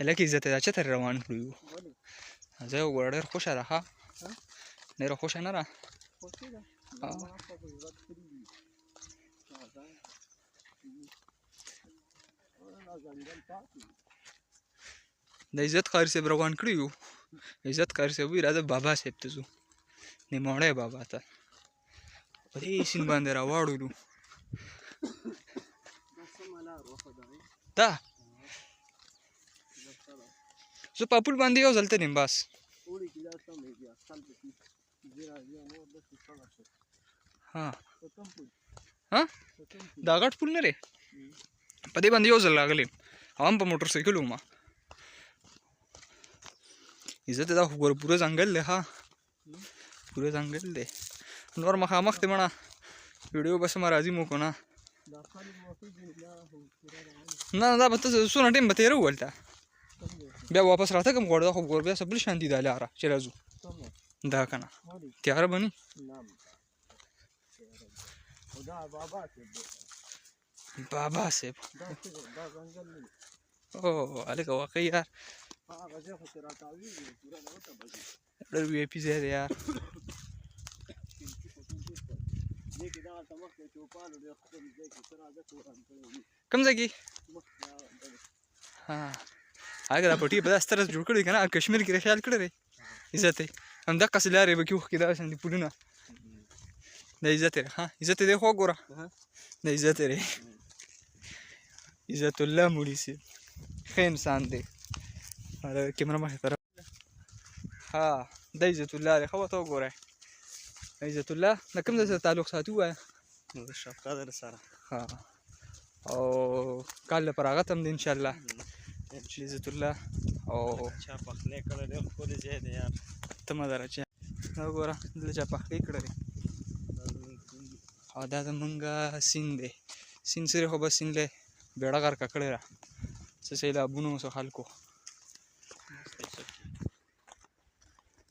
لکه عزت دا چتر روان کړو زه وګوره ډېر خوشه ده ښه ډېره خوشه نه ده د عزت قاري صاحب روان کړي یو عزت قاري صاحب وایي راځه بابا صاحب ته ځو نیماړی بابا ته په دې سیند باندې راواړولو دا زه په پل باندې یو ځل تلم بس دا غټ پل نه دی په دې باندې یو ځل راغلی هم په موټر سایکل وم عزت دا خو ګوره پوره ځنګل دی ښه پوره ځنګل دی نور مخامخ دی مړه ویډیو بس ما راځي مو کو نه نه دا به ته څونه ټایم به تېره وهلته بیا واپس راتګم غواړه دا خو ګوره بیا څه بل شان دي دا لاره چې راځو دا که نه تیاره به نه بابا صاحب او هلکه واقعي یار ډېر وي آی پي ځای دی یار کوم ځای کې هغه دا پټي په داسې طرز جوړ کړی که نه کشمیر کې خیال کړی دی عزت یې همدقسې لارې به کې اوښکې داسې دي پلونه د عزت یې ښه عزت یې دی خو وګوره د عزت یې دی عزت الله مولي صاحب ښه انسان دی کیمره مخې طرف ها د عزت الله دی ښه ورته وګورئ عزت الله د کوم ځای سره تعلق ساتي ووایه د شفقدر سره ها او کال لپاره هغه ته هم دی انشاءالله عزت الله او چا پخلی کړی ډېر ښکلی ځای دی یار ته مه دره چې دا وګوره دلته چا پخلی کړی دی او دا زمونږ سیند دی سیند صرف خو بس سیند دی بیړه غرقه کړې ده څه سیلابونو څه خلکو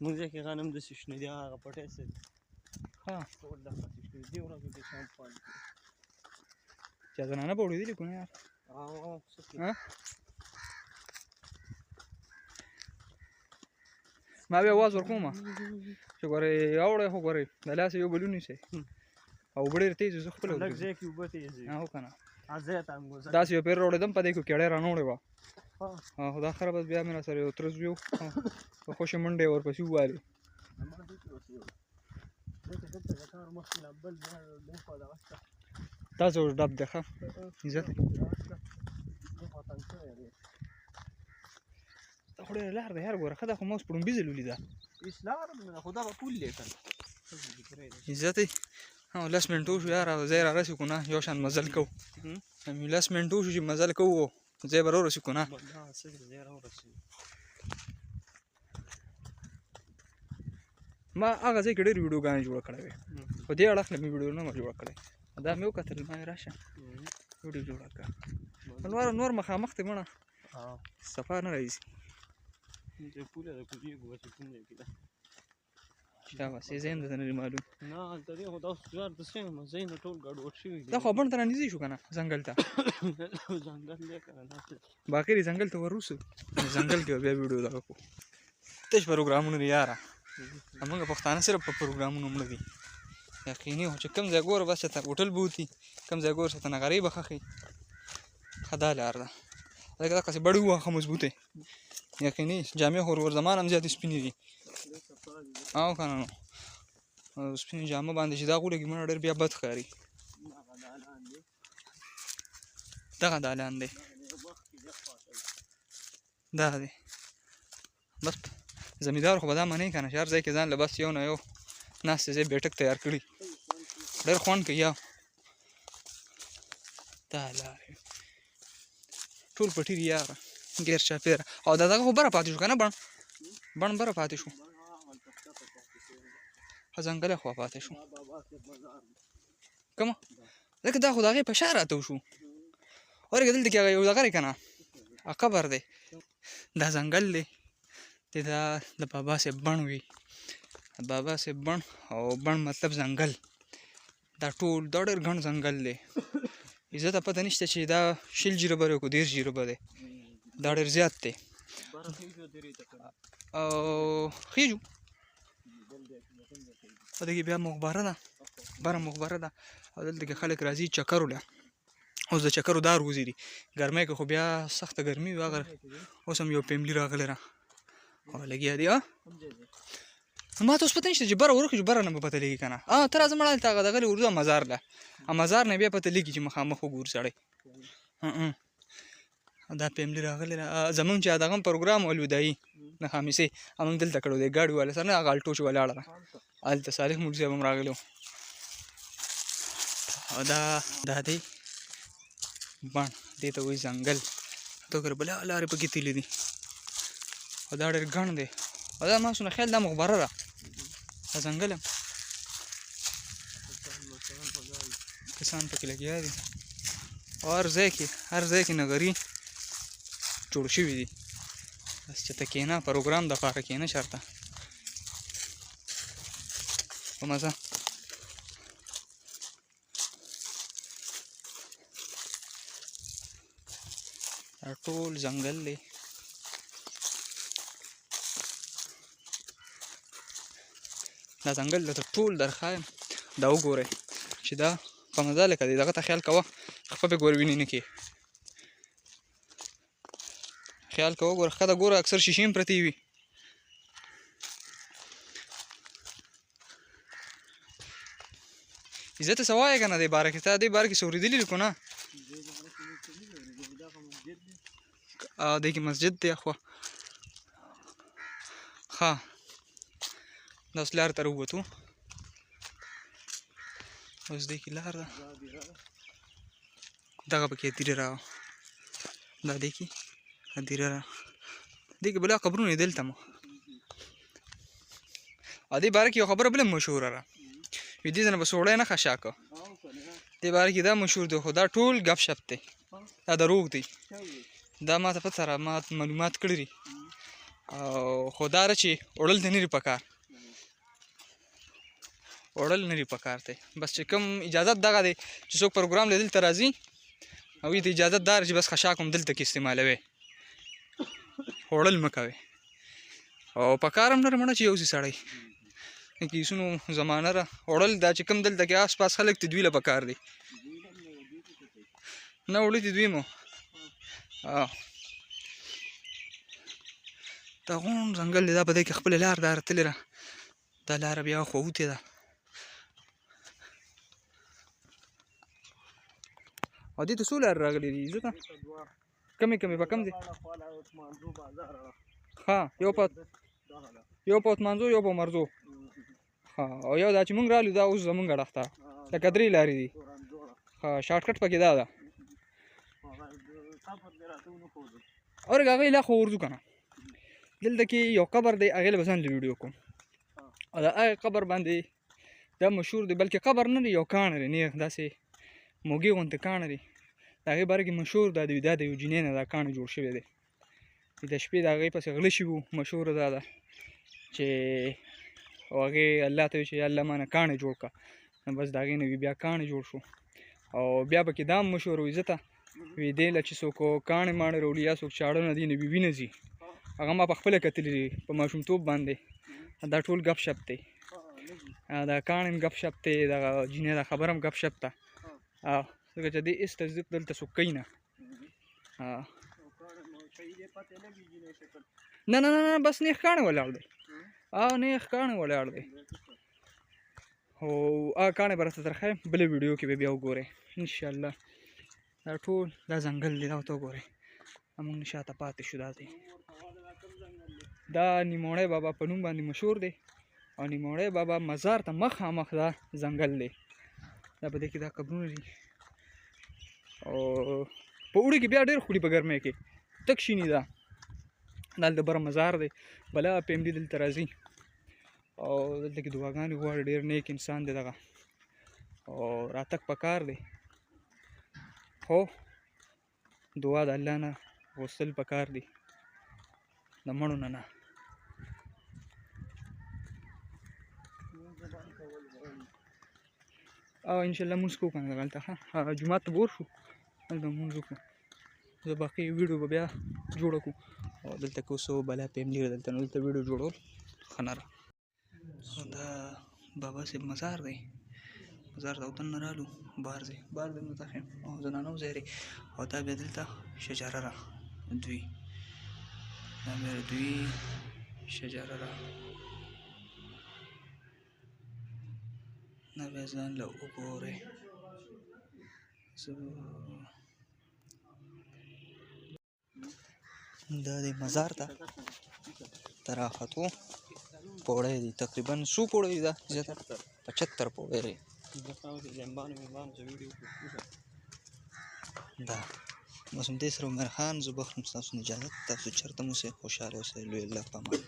موږ ځای کې غنم داسې شنه دي هغه پټی څه دي ها ټول دغسې شنه دي ورځو کې شام پال چا زنانه به اورېدلي که نه یار ما بیا اواز ورکوم چې ګورئ اوړی خو ګورئ د لاسه یو بل ونیسئ او اوبه ډېرې تېز زه خپله لږ ځای کې اوبه تېز وي هو که نه ځای ته هم ګوزه داسې یو پیر راوړېدم په دې کې کېړی رانه وړې وه خو دا خره بس بیا مې راسره یو ترز ویو په خوشې منډې یې ورپسې ووالې تاسو اوس ډب دی ښه عزت دا خو ډېره لار ده یار ګوره ښه ده خو ما اوس په ړومبي ځل ولیده خو دا به پول دی که عزت یې لس منټه وشو یار ځای را رسي که نه یو شان مزل کوو لس منټه وشو چې مزل کوو ځای به راورسي که نه ما هغه ځای کې ډېرې ویډیوګانې جوړه کړې وې خو دې اړخ نه مې ویډیو نه وه جوړه کړې دا مې وکتل ما ویل راشه ویډیو جوړه کړه نور مخامخ دی مړه صفا نه راځي دا بس یې ځای هم درته نه دي معلوم دا خو بڼ ته رانږدې شو که نه ځنګل ته باقي دې ځنګل ته وروسو ځنګل کې به بیا ویډیو دغه کړو تش پروګرامونه دي یاره زمونږ پښتانه صرف په پروګرامونو مړه دي یقیني خو چې کوم ځای ګوره بس چېرته هوټل به وتي کوم ځای ګوره چېرته نغرۍ به ښخي ښه دا لار ده لکه دقسې بړې ووهه ښه مضبوطې یقیني جامې خو ور زمان هم زیاتې سپینې دي او که نه نو سپینې جامه باندې چې داغ ولګي مړه ډېر بیا بد ښکاري دغه دالان دی دا دی بس زمیندار خو به دا منې که نه چې هر ځای کې ځان له بس یو نه یو ناستې ځای بیټک تیار کړي ډېر خوند کوي یا دا لارې ټول پټي دي یاره ګیر چاپېره او دا دغه خو بره پاتې شو که نه بڼ بره پاتې شو ښه ځنګله خوا پاتې شو کومه ځکه دا خو د هغې په شا راته وشو ورګې دلته کې هغه یو دغه دی که نه قبر دی دا ځنګل دی دا د بابا صاحب بڼ وي بابا صاحب بڼ او بڼ مطلب ځنګل دا ټول دا ډېر ګڼ ځنګل دی عزت ته پته نشته چې دا 20 جریبه دی که 30 جریبه دی دا ډېر زیات دی او خیجو په دې کې بیا مخبره ده بره مخبره ده او دلته کې خلک راځي چکر وله اوس د چکرو دا روزي دي ګرمۍ کې خو بیا سخته ګرمي وي هغه اوس هم یو فیملي راغلی را او لګیا دي ما ته اوس پته نشته چې بره ورکړو چې بره نه به پته لګي که نه ته راځه مړه هلته هغه دغه ورځو مزار له مزار نه بیا پته لګي چې مخامخ وګورو سړی دا فیملي راغلی را زمونږ چې دغه پروګرام ولودایي د خامسې همونږ دلته کړی دی ګاډي والا سره نه هغه الټو چې ولاړه ده هلته صالح مولي صاحب هم راغلی و او دا دی بڼ دې ته وایي ځنګل ته وګوره بله لارې پکې تللي دي او دا ډېر ګڼ دی او دا ما څونه خیال دا مخبره ده دا ځنګل هم کسان پکې لګیا دي او هر ځای کې نغري جوړ شوي دي بس چې ته کښېنه پروګرام دپاره کښېنه چېرته په مزه دا ټول ځنګل دی دا ځنګل درته ټول درښایم دا وګورئ چې دا په مزه لکه دی دغه ته خیال کوه خپه پې ګوره وینې نه کښې خیال کوه ګوره ښکته ګوره اکثر شیشې هم پرتې وي عزت څه وایې که نه دې باره کې تا دې باره کې څه اورېدلي دي که نه دې کې مسجد دی اخوا ښه دا اوس لارې ته راووتو اوس دې کې لار ده دغه پکې هدیره را دا دې کې هدیره را دې کې بله قبرونه دي دلته مو او دې باره کې یو خبره بله مشهوره ده وي دې ځای نه به سوړی نه خشا که دې باره کې دا مشهور دی خو دا ټول ګپ شپ دی دا دروغ دی دا ما ته پته ما معلومات کړي دي او خو دا چې وړل دې نه دي پکار وړل نه دي پکار دی بس چې کوم اجازت دغه دی چې څوک پروګرام له دلته راځي او یې ته اجازت دار چې بس خشاک هم دلته کې استعمالوي وړل مه کوئ او پکار هم نه مړه چې یو سړی کیسونو زمانه را وړل دا چې کوم دلته کې آس پاس خلک ته دوی له پکار دی نه وړي دي دوی مو دا غون ځنګل دی دا په دې کې خپله لار دا راتلې ده دا لاره بیا خووتې ده او دې ته څو لارې راغلي دي ځکه کمې په کم دي ښه یو په اتمانځو یو په مرزو ښه او یو دا چې مونږ رالو دا اوس زمونږ اړخ ته لکه درې لارې دي ښه شارټکټ پکې دا ده اور هغې لا خو ورځو که نه دلته کې یو قبر دی هغې له به ځان له ویډیو کوم او د هغې قبر باندې دا مشهور دی بلکې قبر نه دی یو کاڼی دی نیغ داسې موږي غوندې کاڼی دی د هغې باره کې مشهور دا د یو جینۍ نه دا کاڼی جوړ شوی دی د شپې د هغې پسې غله شوي وو مشهوره دا ده چې هغې الله ته وایي چې یا الله ما نه کاڼی جوړ کړه نو بس د هغې نه بیا کاڼی جوړ شو او بیا پکې دا هم مشهور وي ځکه وي دې له چې څوک کاڼې ماڼې راوړي یا څوک چاړه نه دي نو وینه ځي هغه ما پخپله کتلي دي په ماشومتوب باندې دا ټول ګپ شپ دی دا کاڼ هم ګپ شپ دی دغه جینۍ دا خبره هم ګپ شپ ده ځکه چې دې هېڅ تصدیق دلته څوک کوي نه نه بس نیغ کاڼی ولاړ دی نیغ کاڼی ولاړ دی او هغه کاڼی به راته درښیم بله ویډیو کې به بیا وګورئ انشاءالله دا ټول دا ځنګل دی دا ورته وګورئ موږ نه شاته پاتې شو دا دی دا نیموړی بابا په نوم باندې مشهور دی او نیموړی بابا مزار ته مخامخ دا ځنګل دی دا په دې کې دا قبرونه دي او په اوړي کې بیا ډېر خوري په ګرمۍ کې تک شیني ده دا د بره مزار دی بله فیملي دلته راځي او دلته کې دعاګانې غواړي ډېر نیک انسان دی دغه او راتګ پکار دی خو دعا د الله نه غوښتل پکار دي د مړو نه او انشاءالله مونځ کوو که نه دغلته ښه جومات ته به ورشو هلته مونځ وکړو زه باقي ویډیو به بیا جوړه کړو او دلته کې اوس بلا پیم ډېر دلته نو دلته ویډیو جوړول ښه نه ده. او دا بابا صاحب مزار دی، مزار ته وطن نه رالو بار ځای نو تخیم او زنانو ځای دی. او دا بیا دلته شجره ده دوی، دا بیا دوی شجره ده، دا بیا ځان له وګورئ. دا دی مزار ته ته راختو پوړی دی تقریبا څو پوړی دی دا زیاته 75 پوړی دی. دا بس همدې سره عمر خان زه بخلم ستاسو نه اجازت، تاسو چېرته مو اوسئ خوشحاله اوسئ. لوی الله په امان.